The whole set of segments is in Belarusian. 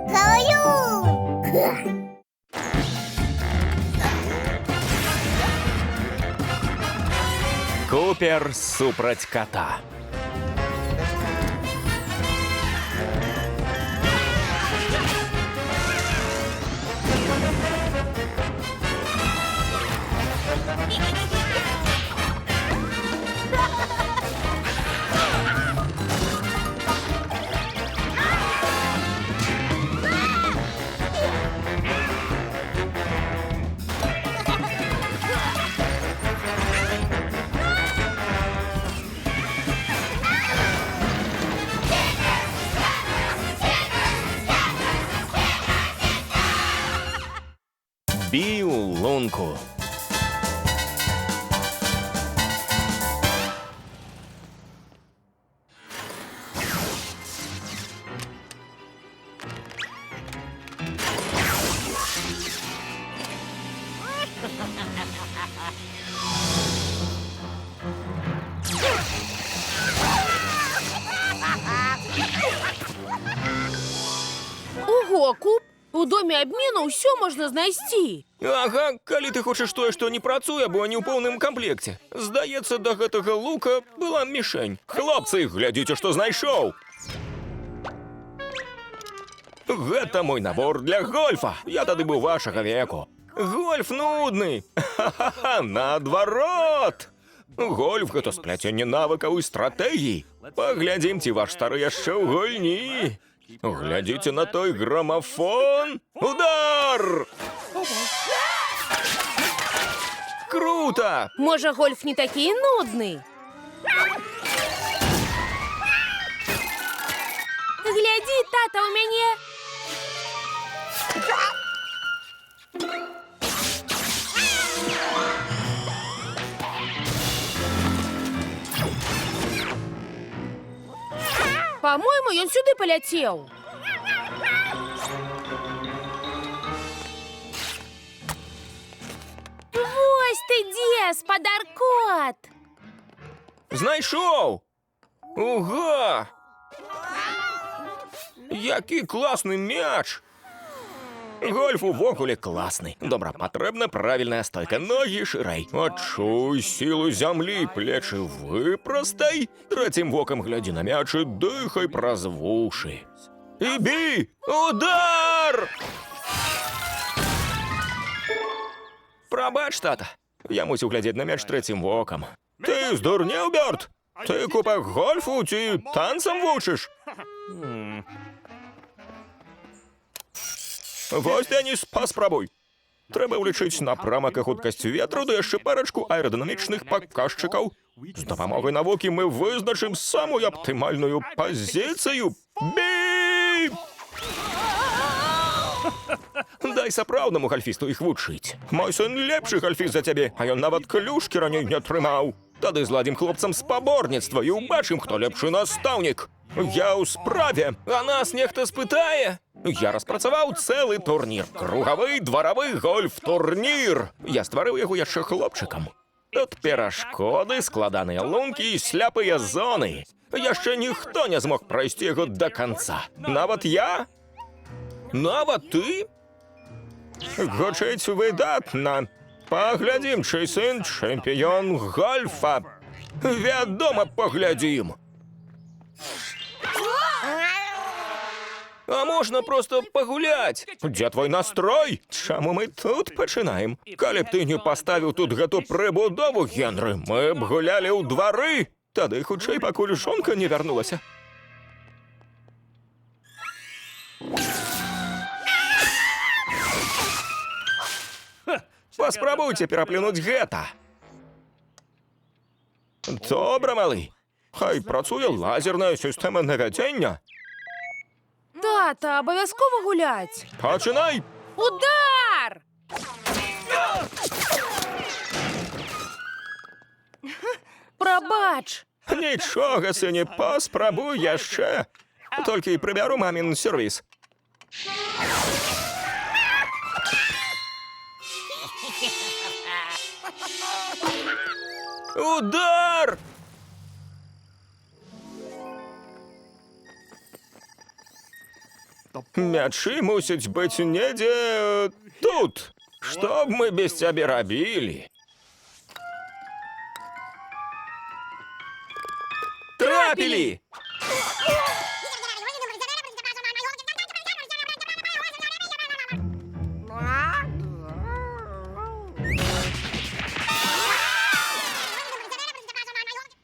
Каю! Купер супраць кота. Бій у лунку. Ого, Куб, у доме обмену ўсё можна знайсці. Ага, калі ты хочаш тое, што не працуе, або не ў поўным камплекце. Здаецца, да гэтага лука была мішень. Хлопцы, глядзіце, што знайшоў! Гэта мой набор для гольфа. Я тады быў вашага веку. Гольф нудны. Ха-ха-ха, наадварот! Гольф — гэта спляценне навыкаў і стратэгій. Паглядзім, ці ваш стары яшчэ ў гульні. Глядзіце на той грамафон. Удар! Круто! Можа, гольф не такі і нудны. Глядзі, тата, у мяне. По-мойму, ён сюды паляцеў. Вось ты дзе, спадар кот. Знайшоў! Ого! Які класны мяч! Гольф увогуле класны. Добра, патрэбна правільная стойка. Ногі шырэй. Адчуй сілу зямлі, плечы выпрастай. Трэцім вокам глядзі на мяч і дыхай праз вушы. І бі! Удар! Прабач, тата. Я мусіў глядзець на мяч трэцім вокам. Ты здурнеў, Бёрд? Ты купак гольфу ці танцам вучыш? Вось, Деніс, паспрабуй. Трэба ўлічыць напрамак і хуткасць ветру, ды яшчэ парачку аэрадынамічных паказчыкаў. З дапамогай навукі мы вызначым самую аптымальную пазіцыю. Бі! Дай сапраўднаму гальфісту іх вучыць. Мой сын лепшы гальфіст за цябе, а ён нават клюшкі раней не трымаў. Тады зладзім хлопцам спаборніцтва і ўбачым, хто лепшы настаўнік. Я ў справе, а нас нехта спытае. Я распрацаваў цэлы турнір. Кругавы дваравы гольф-турнір. Я стварыў яго яшчэ хлопчыкам. Тут перашкоды, складаныя лункі і сляпыя зоны. Яшчэ ніхто не змог прайсці яго да канца. Нават я? Нават ты? Гучыць выдатна. Паглядзім, чый сын чэмпіён гольфа. Вядома, паглядзім. А можна проста пагуляць? Дзе твой настрой? Чаму мы тут пачынаем? Калі б ты не паставіў тут гэту прыбудову, Генры, мы б гулялі ў двары. Тады хутчэй, пакуль жонка не вярнулася. Паспрабуйце пераплюнуць гэта. Добра, малы. Хай працуе лазерная сістэма навядзення. Тата, абавязкова гуляць. Пачынай! Удар! Прабач. Нічога, сыне, паспрабуй яшчэ. Толькі прыбяру мамін сервіс. Удар! Мячы мусяць быць недзе тут. Што б мы без цябе рабілі? Трапілі!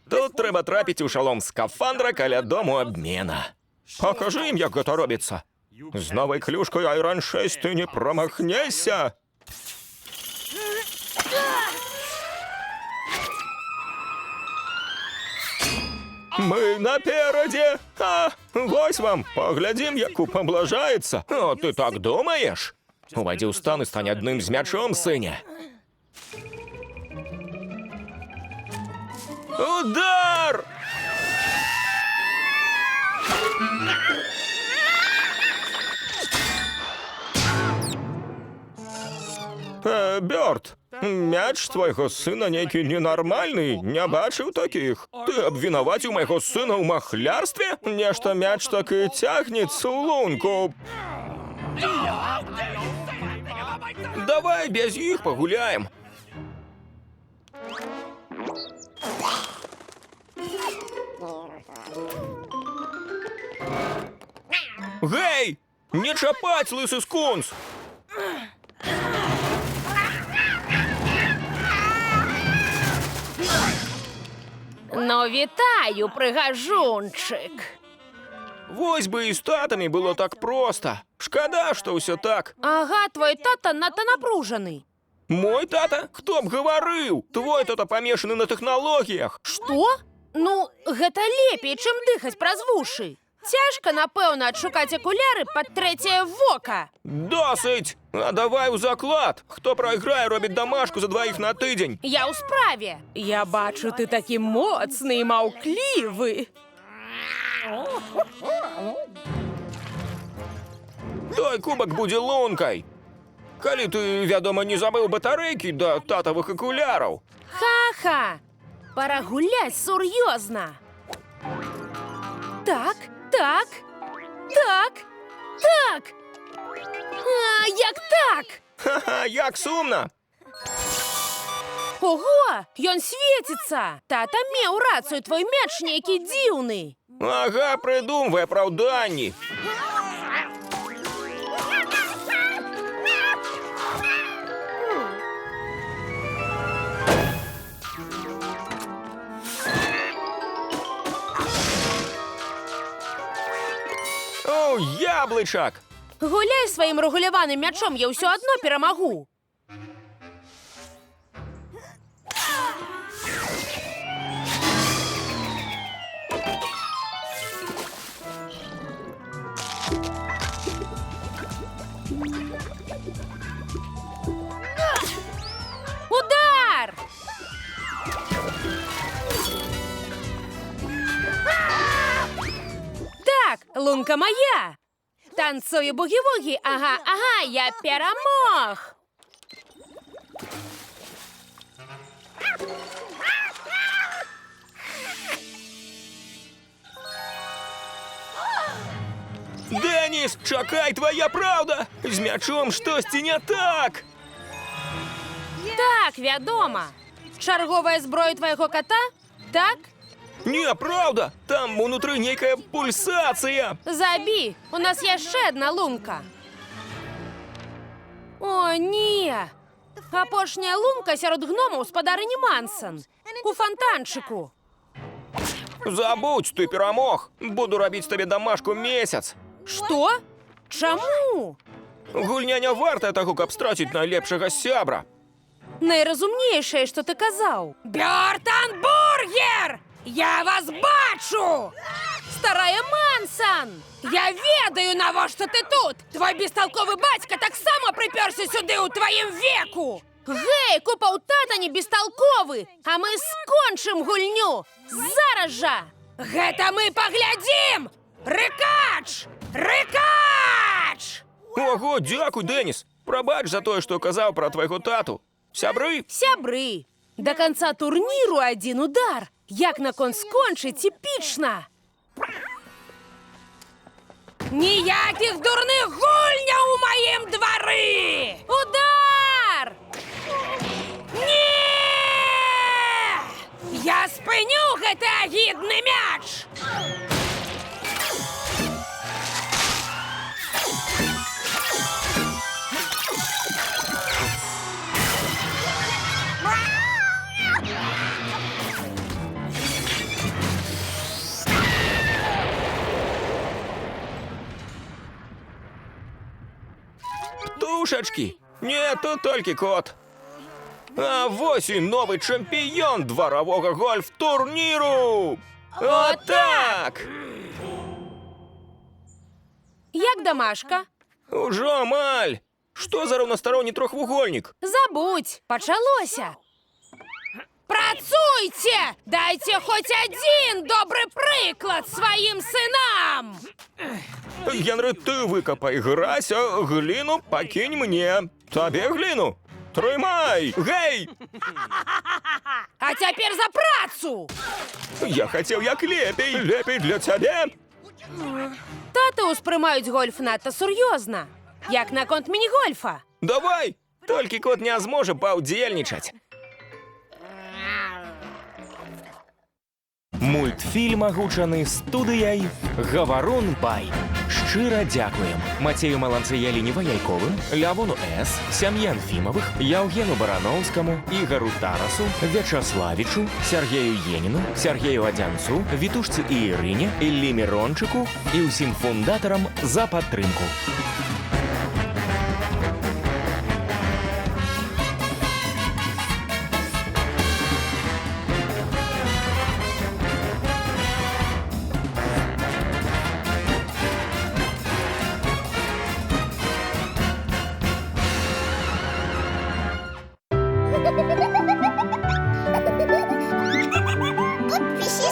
Тут трэба трапіць у шалом скафандра каля дому абмена. Пакажы ім, як гэта робіцца. З новай клюшкай Айрон 6 ты не прамахнешся. Мы наперадзе. Вось вам, паглядзім, як упаблажаецца. О, ты так думаеш? Увайдзі ў стан і стань адным з мячом, сыне. Удар! Бёрд, мяч твайго сына нейкі ненармальны, не бачыў такіх. Ты абвінаваціў майго сына ў махлярстве? Нешта мяч так і цягнецца ў лунку. Давай без іх пагуляем. Гей! Не чапаць, лысы скунс! Ну, вітаю, прыгажунчык. Вось бы і з татамі было так проста. Шкада, што ўсё так. Ага, твой тата надта напружаны. Мой тата? Хто б гаварыў? Твой тата памешаны на тэхналогіях. Што? Ну, гэта лепей, чым дыхаць праз вушы. Цяжка, напэўна, адшукаць акуляры пад трэцяе вока. Досыць! А давай у заклад. Хто прайграе, робіць дамашку за дваіх на тыдзень. Я ў справе. Я бачу, ты такі моцны і маўклівы. Той кубак будзе лункай. Калі ты, вядома, не забыў батарэйкі да татавых акуляраў. Ха-ха! Пора гуляць сур'ёзна. Так, так, так, так. А, як так? Ха-ха, як сумна. Ого, ён свеціцца. Тата меў рацыю, твой мяч нейкі дзіўны. Ага, прыдумвай апраўданні. О, яблычак! Гуляй сваім рэгуляваным мячом, я ўсё адно перамагу. Удар! Так, лунка моя. Танцую бугі-вугі. Ага, ага, я перамог. Деніс, чакай, твоя праўда! З мячом штосьці не так! Так, вядома. Чарговая зброя твайго кота? Так? Не, праўда! Там унутры нейкая пульсацыя! Забі, у нас яшчэ адна лунка. О, не! Апошняя лунка сярод гномаў спадарыні Мансон. У фонтанчыку. Забудь, ты перамог! Буду рабіць табе дамашку месяц! Што? Чаму? Гульня не вартая таго, каб страціць найлепшага сябра! Найразумнейшае, што ты казаў. Бёртан-бургер! Я вас бачу! Старая Мансон! Я ведаю, навошта ты тут! Твой бесталковы бацька таксама прыпёрся сюды ў тваім веку! Гэй, купа ў тата не бесталковы! А мы скончым гульню! Зараз жа! Гэта мы паглядзім! Рыкач! Рыкач! Ого, дзякуй, Деніс! Прабач за тое, што казаў пра твайго тату. Сябры? Сябры! Да канца турніру адзін удар! Як наконт скончыць эпічна! Ніяких дурних гульня у маїм дворі! Удар! Ні! Я спиню гэты агідны мяч! Тушачки! Не, тут толькі кот. А вось і новы чэмпіён дваравога гольф-турніру! Отак! Як домашка? Ужо амаль! Што за раўнастаронні трохвугольнік? Забудь, пачалося. Працуйце! Дайце хоць адзін добры прыклад сваім сынам! Генры, ты выкапай гразь, а гліну пакінь мне. Табе гліну. Трымай! Гей! А цяпер за працу! Я хацеў як лепей. Лепей для цябе. Таты ўспрымаюць гольф надта сур'ёзна. Як наконт міні-гольфа? Давай! Толькі кот не зможа паўдзельнічаць. Мультфільм агучаны студыяй Гаварун Бай. Шчыра дзякуем Мацею Маланцыялі-Неваяйковым, Лявону С, сям'і Анфімавых, Яўгену Бараноўскаму, Ігару Тарасу, Вячаславічу, Сергею Еніну, Сергею Адзянцу, Вітушцы і Ірыне, Іллі Мірончыку і ўсім фундатарам за падтрымку. Fishy